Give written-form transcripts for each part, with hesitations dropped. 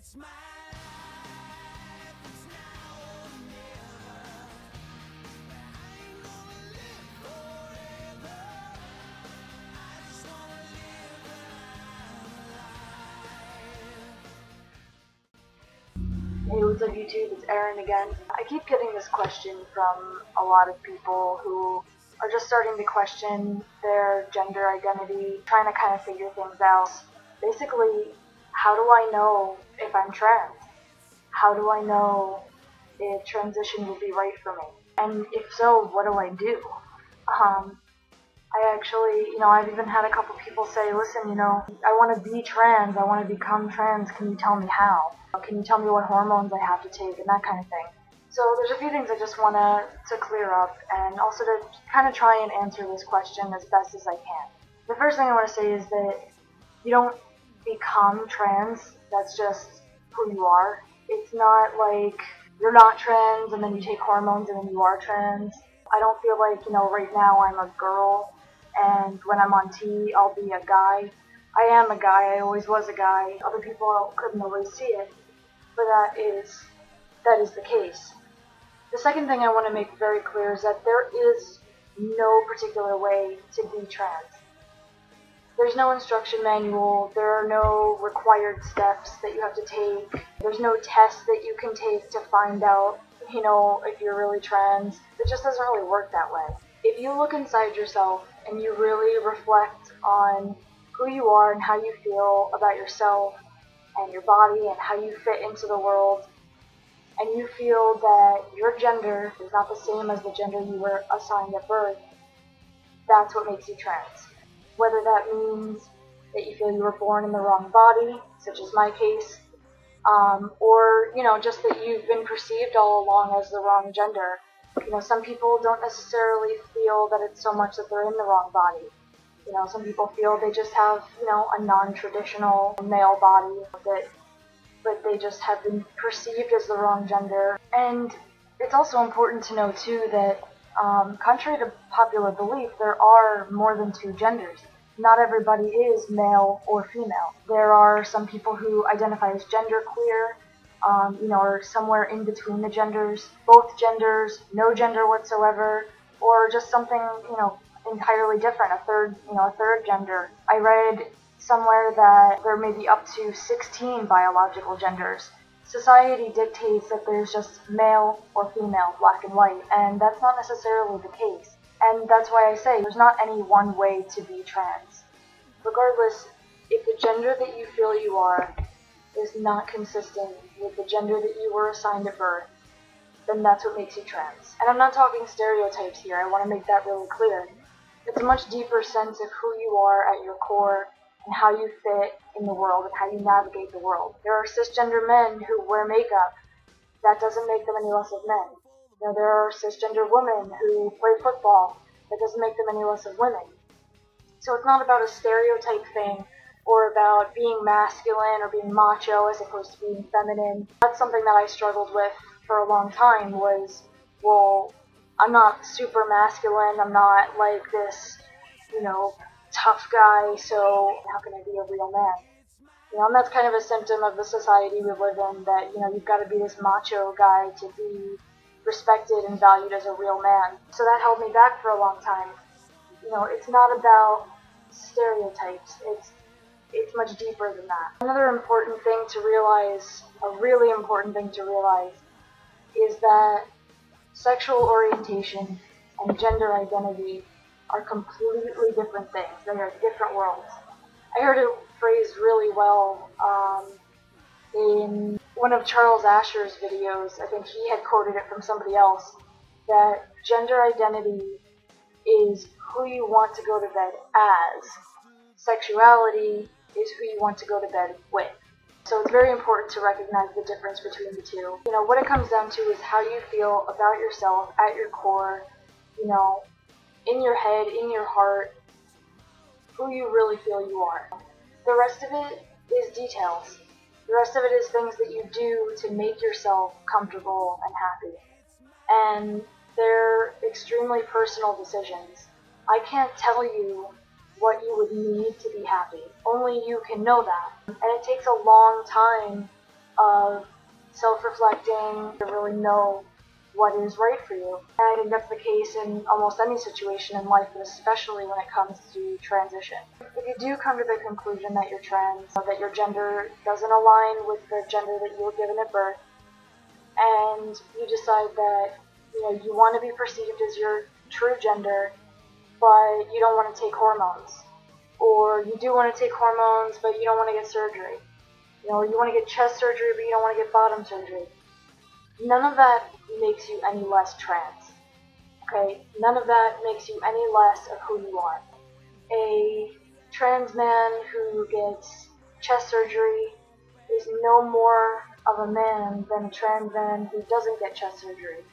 Hey, what's up YouTube? It's Aaron again. I keep getting this question from a lot of people who are just starting to question their gender identity, trying to kind of figure things out. Basically, how do I know if I'm trans? How do I know if transition would be right for me? And if so, what do I do? I actually, I've even had a couple people say, listen, I want to be trans, I want to become trans, can you tell me how? Can you tell me what hormones I have to take and that kind of thing? So there's a few things I just want to clear up and also to kind of try and answer this question as best as I can. The first thing I want to say is that you don't become trans, that's just who you are. It's not like you're not trans and then you take hormones and then you are trans. I don't feel like, right now I'm a girl and when I'm on T, I'll be a guy. I am a guy, I always was a guy. Other people couldn't always see it, but that is the case. The second thing I want to make very clear is that there is no particular way to be trans. There's no instruction manual, there are no required steps that you have to take, there's no test that you can take to find out, if you're really trans. It just doesn't really work that way. If you look inside yourself and you really reflect on who you are and how you feel about yourself and your body and how you fit into the world, and you feel that your gender is not the same as the gender you were assigned at birth, that's what makes you trans. Whether that means that you feel you were born in the wrong body, such as my case, or, just that you've been perceived all along as the wrong gender. Some people don't necessarily feel that it's so much that they're in the wrong body. Some people feel they just have, a non-traditional male body, but they just have been perceived as the wrong gender. And it's also important to know, too, that contrary to popular belief, there are more than two genders. Not everybody is male or female. There are some people who identify as genderqueer, or somewhere in between the genders, both genders, no gender whatsoever, or just something, entirely different, a third gender. I read somewhere that there may be up to 16 biological genders. Society dictates that there's just male or female, black and white, and that's not necessarily the case. And that's why I say there's not any one way to be trans. Regardless, if the gender that you feel you are is not consistent with the gender that you were assigned at birth, then that's what makes you trans. And I'm not talking stereotypes here, I want to make that really clear. It's a much deeper sense of who you are at your core and how you fit in the world and how you navigate the world. There are cisgender men who wear makeup. That doesn't make them any less of men. There are cisgender women who play football. That doesn't make them any less of women. So it's not about a stereotype thing or about being masculine or being macho as opposed to being feminine. That's something that I struggled with for a long time was, well, I'm not super masculine, I'm not like this, tough guy, so how can I be a real man? And that's kind of a symptom of the society we live in, that, you've got to be this macho guy to be respected and valued as a real man. So that held me back for a long time. It's not about stereotypes, it's much deeper than that. Another important thing to realize, a really important thing to realize, is that sexual orientation and gender identity are completely different things. They are different worlds. I heard it phrased really well in one of Charles Asher's videos. I think he had quoted it from somebody else, that gender identity is who you want to go to bed as. Sexuality is who you want to go to bed with. So it's very important to recognize the difference between the two. What it comes down to is how you feel about yourself at your core, in your head, in your heart, who you really feel you are. The rest of it is details. The rest of it is things that you do to make yourself comfortable and happy. And they're extremely personal decisions. I can't tell you what you would need to be happy. Only you can know that. And it takes a long time of self-reflecting to really know what is right for you. And I think that's the case in almost any situation in life, but especially when it comes to transition. If you do come to the conclusion that you're trans, that your gender doesn't align with the gender that you were given at birth, and you decide that you want to be perceived as your true gender, but you don't want to take hormones, or you do want to take hormones, but you don't want to get surgery. You want to get chest surgery, but you don't want to get bottom surgery. None of that makes you any less trans. Okay? None of that makes you any less of who you are. A trans man who gets chest surgery is no more of a man than a trans man who doesn't get chest surgery.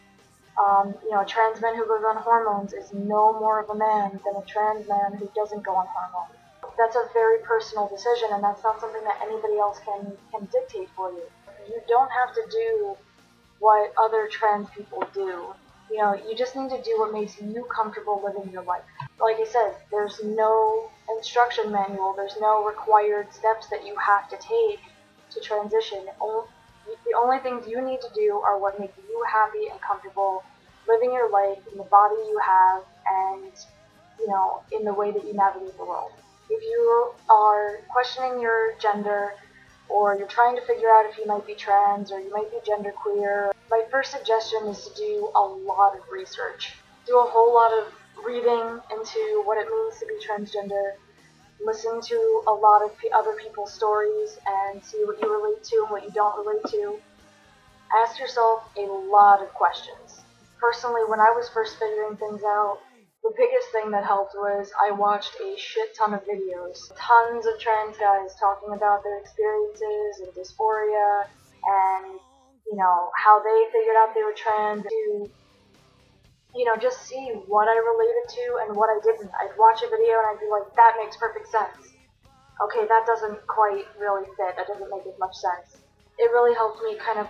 A trans man who goes on hormones is no more of a man than a trans man who doesn't go on hormones. That's a very personal decision, and that's not something that anybody else can dictate for you. You don't have to do what other trans people do. You just need to do what makes you comfortable living your life. Like I said, there's no instruction manual, there's no required steps that you have to take to transition. The only things you need to do are what make you happy and comfortable living your life in the body you have and, in the way that you navigate the world. If you are questioning your gender, or you're trying to figure out if you might be trans or you might be genderqueer, my first suggestion is to do a lot of research. Do a whole lot of reading into what it means to be transgender. Listen to a lot of other people's stories and see what you relate to and what you don't relate to. Ask yourself a lot of questions. Personally, when I was first figuring things out, the biggest thing that helped was I watched a shit ton of videos. Tons of trans guys talking about their experiences and dysphoria and, how they figured out they were trans to, just see what I related to and what I didn't. I'd watch a video and I'd be like, that makes perfect sense. Okay, that doesn't quite really fit. That doesn't make as much sense. It really helped me kind of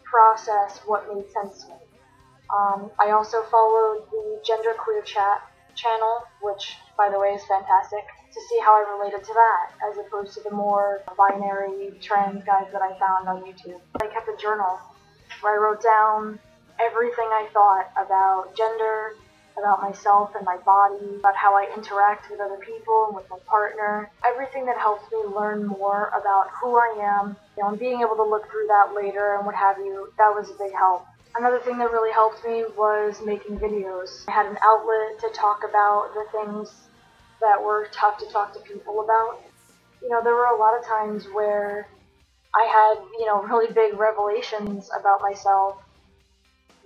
process what made sense to me. I also followed the Genderqueer Chat channel, which, by the way, is fantastic, to see how I related to that, as opposed to the more binary trans guys that I found on YouTube. I kept a journal where I wrote down everything I thought about gender, about myself and my body, about how I interact with other people and with my partner, everything that helped me learn more about who I am, and being able to look through that later and what have you, that was a big help. Another thing that really helped me was making videos. I had an outlet to talk about the things that were tough to talk to people about. There were a lot of times where I had, really big revelations about myself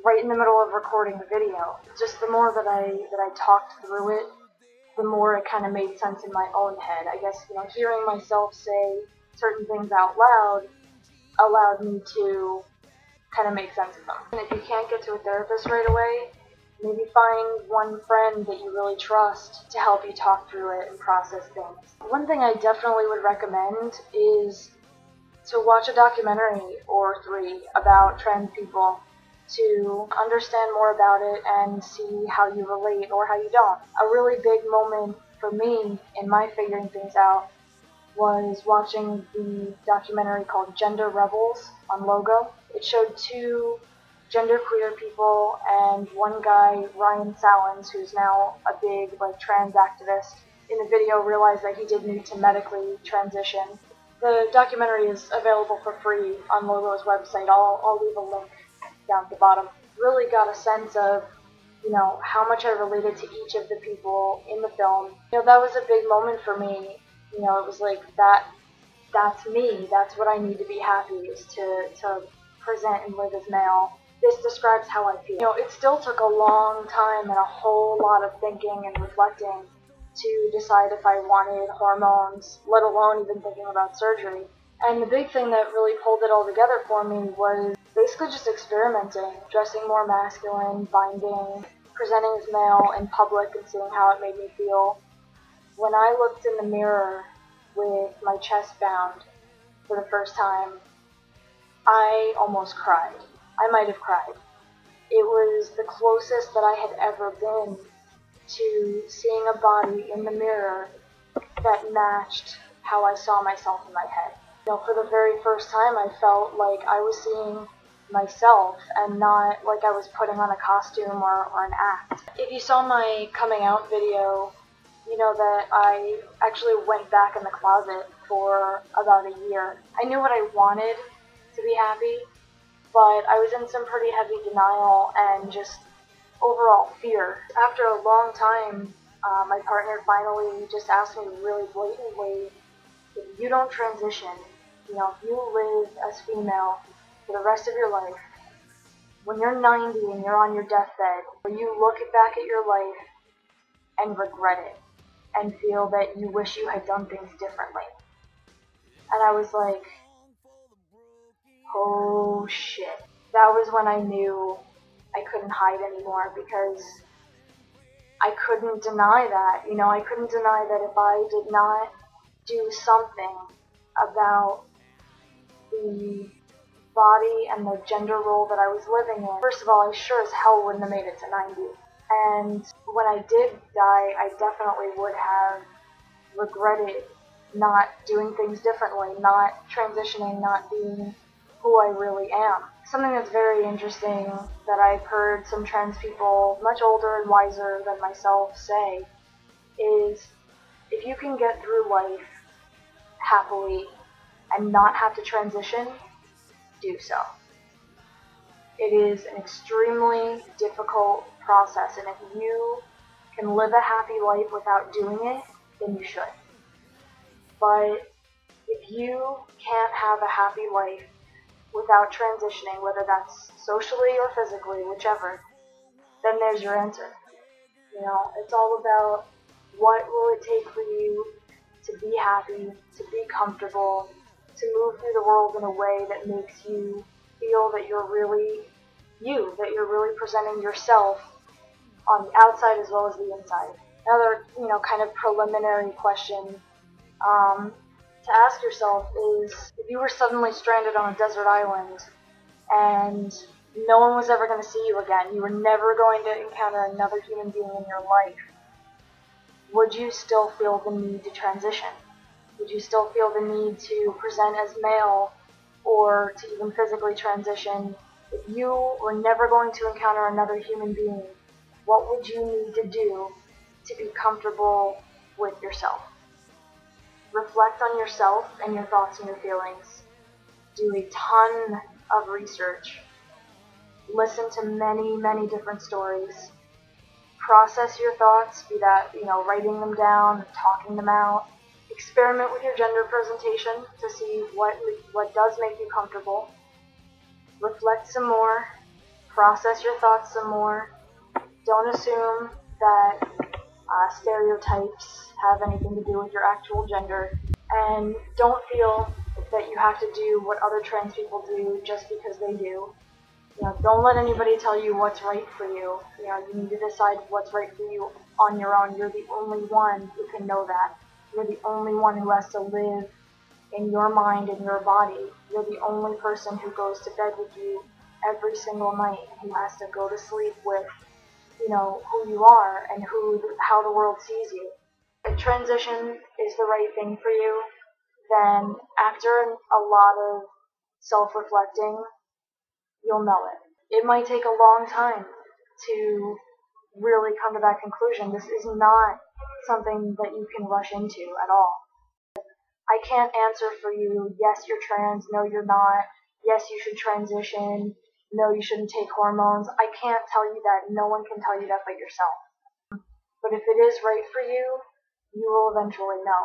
right in the middle of recording the video. Just the more that I talked through it, the more it kind of made sense in my own head. I guess, hearing myself say certain things out loud allowed me to kind of make sense of them. And if you can't get to a therapist right away, maybe find one friend that you really trust to help you talk through it and process things. One thing I definitely would recommend is to watch a documentary or 3 about trans people to understand more about it and see how you relate or how you don't. A really big moment for me in my figuring things out was watching the documentary called Gender Rebels on Logo. It showed 2 genderqueer people and one guy, Ryan Sallins, who's now a big trans activist. In the video realized that he did need to medically transition. The documentary is available for free on Logo's website. I'll leave a link down at the bottom. Really got a sense of, how much I related to each of the people in the film. That was a big moment for me. It was like, that's me. That's what I need to be happy, is to present and live as male. This describes how I feel. It still took a long time and a whole lot of thinking and reflecting to decide if I wanted hormones, let alone even thinking about surgery. And the big thing that really pulled it all together for me was basically just experimenting, dressing more masculine, binding, presenting as male in public and seeing how it made me feel. When I looked in the mirror with my chest bound for the first time, I almost cried. I might have cried. It was the closest that I had ever been to seeing a body in the mirror that matched how I saw myself in my head. For the very first time, I felt like I was seeing myself and not like I was putting on a costume or an act. If you saw my coming out video, you know that I actually went back in the closet for about a year. I knew what I wanted to be happy, but I was in some pretty heavy denial and just overall fear. After a long time, my partner finally just asked me really blatantly, if you don't transition, if you live as female for the rest of your life, when you're 90 and you're on your deathbed, will you look back at your life and regret it and feel that you wish you had done things differently? And I was like, oh shit. That was when I knew I couldn't hide anymore, because I couldn't deny that. I couldn't deny that if I did not do something about the body and the gender role that I was living in, first of all, I sure as hell wouldn't have made it to 90. And when I did die, I definitely would have regretted not doing things differently, not transitioning, not being who I really am. Something that's very interesting that I've heard some trans people much older and wiser than myself say is, if you can get through life happily and not have to transition, do so. It is an extremely difficult process, and if you can live a happy life without doing it, then you should. But if you can't have a happy life without transitioning, whether that's socially or physically, whichever, then there's your answer. It's all about what will it take for you to be happy, to be comfortable, to move through the world in a way that makes you feel that you're really you, that you're really presenting yourself on the outside as well as the inside. Another, kind of preliminary question to ask yourself is, if you were suddenly stranded on a desert island and no one was ever going to see you again, you were never going to encounter another human being in your life, would you still feel the need to transition? Would you still feel the need to present as male or to even physically transition? If you were never going to encounter another human being, what would you need to do to be comfortable with yourself? Reflect on yourself and your thoughts and your feelings. Do a ton of research. Listen to many, many different stories. Process your thoughts, be that, writing them down, talking them out. Experiment with your gender presentation to see what does make you comfortable. Reflect some more. Process your thoughts some more. Don't assume that stereotypes have anything to do with your actual gender. And don't feel that you have to do what other trans people do just because they do. Don't let anybody tell you what's right for you. You need to decide what's right for you on your own. You're the only one who can know that. You're the only one who has to live in your mind and your body. You're the only person who goes to bed with you every single night, who has to go to sleep with, who you are and how the world sees you. If transition is the right thing for you, then after a lot of self-reflecting, you'll know it. It might take a long time to really come to that conclusion. This is not something that you can rush into at all. I can't answer for you, yes, you're trans, no, you're not, yes, you should transition, no, you shouldn't take hormones. I can't tell you that. No one can tell you that but yourself. But if it is right for you, you will eventually know.